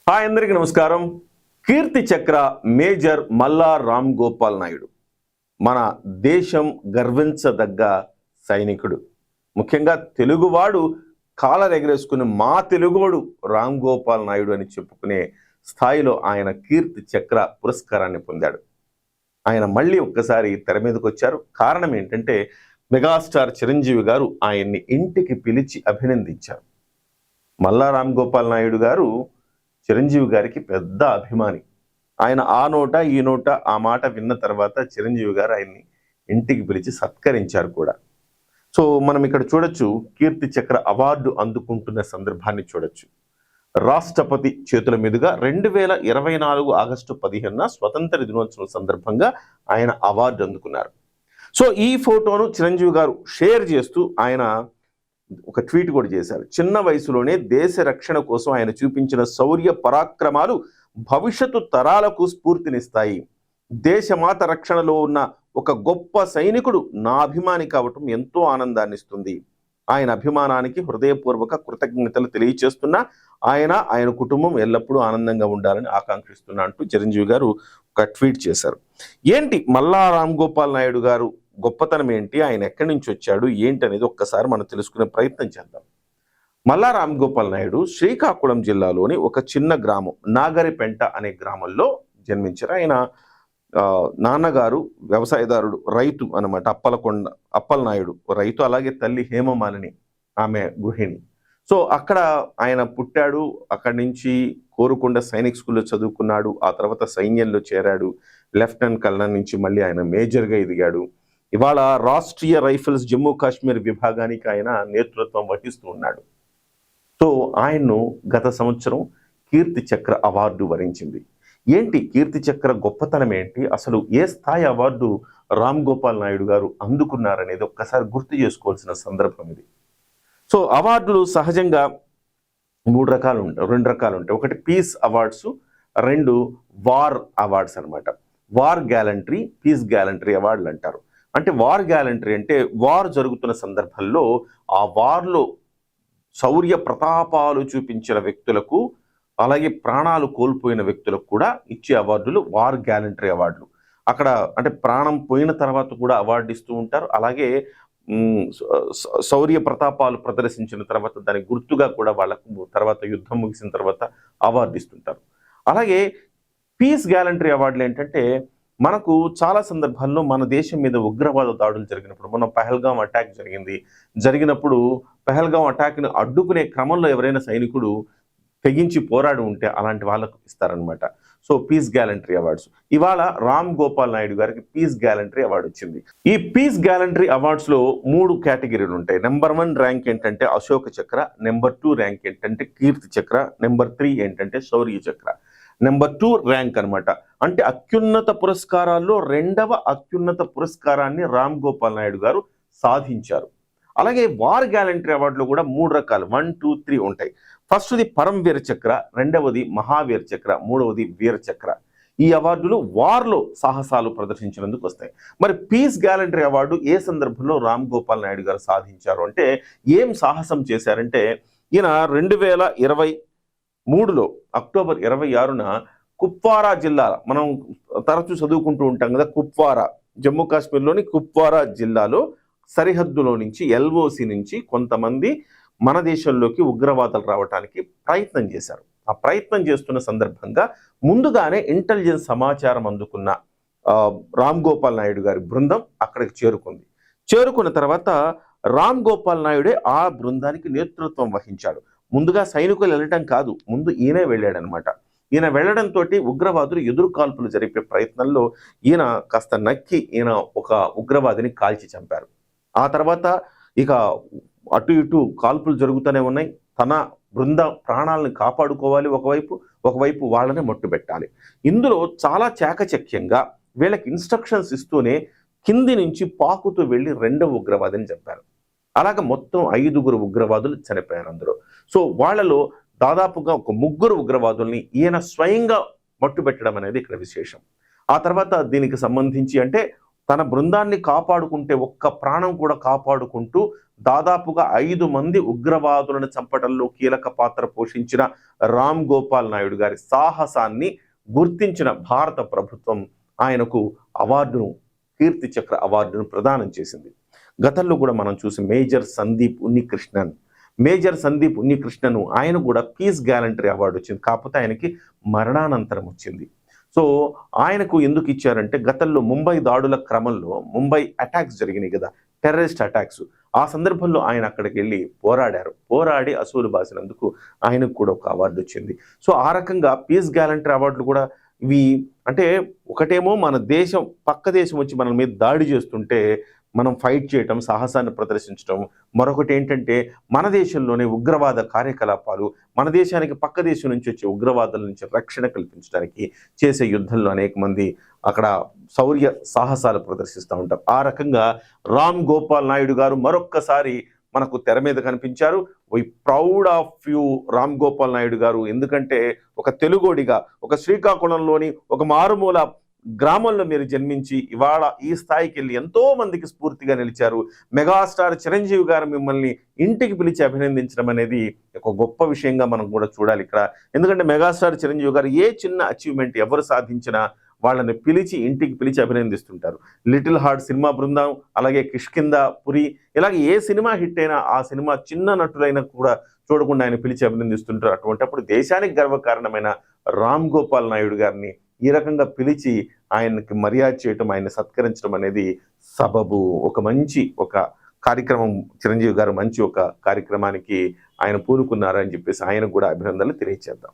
Hi అందరికీ నమస్కారం. కీర్తి చక్ర మేజర్ మల్లా రామ్ గోపాల్ నాయుడు మన దేశం గర్వించదగ్గ సైనికుడు. ముఖ్యంగా తెలుగువాడు కాలర్ ఎగరేసుకుని మా తెలుగువాడు రామ్ గోపాల్ నాయుడు అని చెప్పుకునే స్థాయిలో ఆయన కీర్తి చక్ర పురస్కారాన్ని పొందాడు. ఆయన మళ్ళీ ఒక్కసారి తెర మీదకి వచ్చారు. కారణం ఏంటంటే మెగాస్టార్ చిరంజీవి గారు ఆయన్ని ఇంటికి పిలిచి అభినందించారు. మల్లా రామ్ గోపాల్ నాయుడు గారు చిరంజీవి గారికి పెద్ద అభిమాని. ఆయన ఆ నోట ఈ నోట ఆ మాట విన్న తర్వాత చిరంజీవి గారు ఆయన్ని ఇంటికి పిలిచి సత్కరించారు కూడా. సో మనం ఇక్కడ చూడొచ్చు, కీర్తి చక్ర అవార్డు అందుకుంటున్న సందర్భాన్ని చూడొచ్చు. రాష్ట్రపతి చేతుల మీదుగా 2024 ఆగస్టు 15న స్వతంత్ర దినోత్సవం సందర్భంగా ఆయన అవార్డు అందుకున్నారు. సో ఈ ఫోటోను చిరంజీవి గారు షేర్ చేస్తూ ఆయన ఒక ట్వీట్ కూడా చేశారు. చిన్న వయసులోనే దేశ రక్షణ కోసం ఆయన చూపించిన శౌర్య పరాక్రమాలు భవిష్యత్తు తరాలకు స్ఫూర్తినిస్తాయి. దేశమాత రక్షణలో ఉన్న ఒక గొప్ప సైనికుడు నా అభిమాని కావటం ఎంతో ఆనందాన్ని ఇస్తుంది. ఆయన అభిమానానికి హృదయపూర్వక కృతజ్ఞతలు తెలియచేస్తున్నా, ఆయన కుటుంబం ఎల్లప్పుడూ ఆనందంగా ఉండాలని ఆకాంక్షిస్తున్నా అంటూ చిరంజీవి గారు ఒక ట్వీట్ చేశారు. ఏంటి మల్లా రామ్ గోపాల్ నాయుడు గారు గొప్పతనం ఏంటి, ఆయన ఎక్కడి నుంచి వచ్చాడు ఏంటి అనేది ఒక్కసారి మనం తెలుసుకునే ప్రయత్నం చేద్దాం. మల్లా రామ్ గోపాల్ నాయుడు శ్రీకాకుళం జిల్లాలోని ఒక చిన్న గ్రామం నాగరిపెంట అనే గ్రామంలో జన్మించారు. ఆయన నాన్నగారు వ్యవసాయదారుడు, రైతు అనమాట. అప్పలనాయుడు రైతు, అలాగే తల్లి హేమమాలిని ఆమె గృహిణి. సో అక్కడ ఆయన పుట్టాడు. అక్కడి నుంచి కోరుకొండ సైనిక్ స్కూల్లో చదువుకున్నాడు. ఆ తర్వాత సైన్యంలో చేరాడు. లెఫ్టినెంట్ కల్నల్ నుంచి మళ్ళీ ఆయన మేజర్గా ఎదిగాడు. ఇవాళ రాష్ట్రీయ రైఫిల్స్ జమ్మూ కాశ్మీర్ విభాగానికి ఆయన నేతృత్వం వహిస్తూ ఉన్నాడు. సో ఆయన్ను గత సంవత్సరం కీర్తి చక్ర అవార్డు వరించింది. ఏంటి కీర్తి చక్ర గొప్పతనం ఏంటి, అసలు ఏ స్థాయి అవార్డు రామ్ గోపాల్ నాయుడు గారు అందుకున్నారనేది ఒక్కసారి గుర్తు చేసుకోవాల్సిన సందర్భం ఇది. సో అవార్డులు సహజంగా 2 రకాలు ఉంటాయి. ఒకటి పీస్ అవార్డ్స్, 2 వార్ అవార్డ్స్ అనమాట. వార్ గ్యాలంటరీ, పీస్ గ్యాలంటరీ అవార్డులు అంటారు. అంటే వార్ గ్యాలంటరీ అంటే వార్ జరుగుతున్న సందర్భంలో ఆ వార్లో శౌర్య ప్రతాపాలు చూపించిన వ్యక్తులకు, అలాగే ప్రాణాలు కోల్పోయిన వ్యక్తులకు కూడా ఇచ్చే అవార్డులు వార్ గ్యాలంటరీ అవార్డులు. అక్కడ అంటే ప్రాణం పోయిన తర్వాత కూడా అవార్డు ఇస్తూ ఉంటారు. అలాగే శౌర్య ప్రతాపాలు ప్రదర్శించిన తర్వాత దాని గుర్తుగా కూడా వాళ్ళకు తర్వాత యుద్ధం ముగిసిన తర్వాత అవార్డు ఇస్తుంటారు. అలాగే పీస్ గ్యాలంటరీ అవార్డులు ఏంటంటే, మనకు చాలా సందర్భాల్లో మన దేశం మీద ఉగ్రవాద దాడులు జరిగినప్పుడు, మన పహల్గాం అటాక్ జరిగినప్పుడు పహల్గాం అటాక్ని అడ్డుకునే క్రమంలో ఎవరైనా సైనికుడు తెగించి పోరాడి ఉంటే అలాంటి వాళ్ళకు ఇస్తారనమాట. So peace gallantry awards. ఇవాళ రామ్ గోపాల్ నాయుడు గారికి పీస్ గ్యాలంటరీ అవార్డు వచ్చింది. ఈ పీస్ గ్యాలంటరీ అవార్డ్స్లో 3 కేటగిరీలు ఉంటాయి. నెంబర్ 1 ర్యాంక్ ఏంటంటే అశోక చక్ర, నెంబర్ 2 ర్యాంక్ ఏంటంటే కీర్తి చక్ర, నెంబర్ 3 ఏంటంటే శౌర్య చక్ర. నెంబర్ 2 ర్యాంక్ అనమాట. అంటే అత్యున్నత పురస్కారాల్లో 2వ అత్యున్నత పురస్కారాన్ని రామ్ గోపాల్ నాయుడు గారు సాధించారు. అలాగే వార్ గ్యాలంటరీ అవార్డులో కూడా 3 రకాలు 1, 2, 3 ఉంటాయి. ఫస్ట్ది పరమవీర చక్ర, 2వది మహావీర చక్ర, 3వది వీర చక్ర. ఈ అవార్డులు వార్లో సాహసాలు ప్రదర్శించినందుకు వస్తాయి. మరి పీస్ గ్యాలంటరీ అవార్డు ఏ సందర్భంలో రామ్ గోపాల్ నాయుడు గారు సాధించారు అంటే, ఏం సాహసం చేశారంటే, ఈయన 2023లో అక్టోబర్ 26న కుప్వారా జిల్లా, మనం తరచూ చదువుకుంటూ ఉంటాం కదా, కుప్వారా జమ్మూ కాశ్మీర్లోని కుప్వారా జిల్లాలో సరిహద్దులో నుంచి ఎల్ఓసి నుంచి కొంతమంది మన దేశంలోకి ఉగ్రవాదులు రావడానికి ప్రయత్నం చేశారు. ఆ ప్రయత్నం చేస్తున్న సందర్భంగా ముందుగానే ఇంటెలిజెన్స్ సమాచారం అందుకున్న రామ్ గోపాల్ నాయుడు గారి బృందం అక్కడికి చేరుకున్న తర్వాత రామ్ గోపాల్ నాయుడే ఆ బృందానికి నేతృత్వం వహించాడు. ముందుగా సైనికులు వెళ్ళటం కాదు, ముందు ఈయనే వెళ్ళాడనమాట. ఈయన వెళ్లడంతో ఉగ్రవాదులు ఎదురు కాల్పులు జరిపే ప్రయత్నంలో ఈయన కాస్త నక్కి ఈయన ఒక ఉగ్రవాదిని కాల్చి చంపారు. ఆ తర్వాత ఇక అటు ఇటు కాల్పులు జరుగుతూనే ఉన్నాయి. తన బృంద ప్రాణాలను కాపాడుకోవాలి ఒకవైపు వాళ్ళని మట్టుబెట్టాలి. ఇందులో చాలా చాకచక్యంగా వీళ్ళకి ఇన్స్ట్రక్షన్స్ ఇస్తూనే కింది నుంచి పాకుతూ వెళ్ళి 2వ ఉగ్రవాదిని చంపారు. అలాగ మొత్తం 5గురు ఉగ్రవాదులు చనిపోయారు అందులో. సో వాళ్ళలో దాదాపుగా ఒక 3 ఉగ్రవాదుల్ని ఈయన స్వయంగా మట్టుబెట్టడం అనేది ఇక్కడ విశేషం. ఆ తర్వాత దీనికి సంబంధించి అంటే తన బృందాన్ని కాపాడుకుంటే ఒక్క ప్రాణం కూడా కాపాడుకుంటూ దాదాపుగా 5 మంది ఉగ్రవాదులను చంపడంలో కీలక పాత్ర పోషించిన రామ్ గోపాల్ నాయుడు గారి సాహసాన్ని గుర్తించిన భారత ప్రభుత్వం ఆయనకు అవార్డును, కీర్తి చక్ర అవార్డును ప్రదానం చేసింది. గతంలో కూడా మనం చూసి మేజర్ సందీప్ ఉన్నికృష్ణను ఆయన కూడా పీస్ గ్యాలంటరీ అవార్డు వచ్చింది. కాకపోతే ఆయనకి మరణానంతరం వచ్చింది. సో ఆయనకు ఎందుకు ఇచ్చారంటే, గతంలో ముంబై దాడుల క్రమంలో ముంబై అటాక్స్ జరిగినాయి కదా, టెర్రరిస్ట్ అటాక్స్. ఆ సందర్భంలో ఆయన అక్కడికి వెళ్ళి పోరాడి అసూలు బాసినందుకు ఆయనకు కూడా ఒక అవార్డు వచ్చింది. సో ఆ రకంగా పీస్ గ్యాలంటరీ అవార్డులు కూడా ఇవి అంటే, ఒకటేమో మన దేశం పక్క దేశం వచ్చి మన మీద దాడి చేస్తుంటే మనం ఫైట్ చేయటం, సాహసాన్ని ప్రదర్శించడం. మరొకటి ఏంటంటే, మన దేశంలోనే ఉగ్రవాద కార్యకలాపాలు, మన దేశానికి పక్క దేశం నుంచి వచ్చే ఉగ్రవాదుల నుంచి రక్షణ కల్పించడానికి చేసే యుద్ధంలో అనేక మంది అక్కడ శౌర్య సాహసాలు ప్రదర్శిస్తూ ఉంటారు. ఆ రకంగా రామ్ గోపాల్ నాయుడు గారు మరొక్కసారి మనకు తెర మీద కనిపించారు. We proud of you Ram Gopal Naidu గారు. ఎందుకంటే ఒక తెలుగోడిగా, ఒక శ్రీకాకుళంలోని ఒక మారుమూల గ్రామంలో మీరు జన్మించి ఇవాళ ఈ స్థాయికి వెళ్ళి ఎంతో మందికి స్ఫూర్తిగా నిలిచారు. మెగాస్టార్ చిరంజీవి గారు మిమ్మల్ని ఇంటికి పిలిచి అభినందించడం అనేది ఒక గొప్ప విషయంగా మనం కూడా చూడాలి ఇక్కడ. ఎందుకంటే మెగాస్టార్ చిరంజీవి గారు ఏ చిన్న అచీవ్మెంట్ ఎవరు సాధించినా వాళ్ళని పిలిచి ఇంటికి పిలిచి అభినందిస్తుంటారు. లిటిల్ హార్ట్ సినిమా బృందం, అలాగే కిష్కింద పురి, ఇలాగే ఏ సినిమా హిట్ అయినా ఆ సినిమా చిన్న నటులైనా కూడా చూడకుండా ఆయన పిలిచి అభినందిస్తుంటారు. అటువంటిప్పుడు దేశానికి గర్వకారణమైన రామ్ గోపాల్ నాయుడు గారిని ఈ రకంగా పిలిచి ఆయనకి మర్యాద చేయటం, ఆయన్ని సత్కరించడం అనేది సబబు. ఒక మంచి కార్యక్రమం, చిరంజీవి గారు మంచి కార్యక్రమానికి ఆయన పూనుకున్నారని చెప్పేసి ఆయనకు కూడా అభినందనలు తెలియజేద్దాం.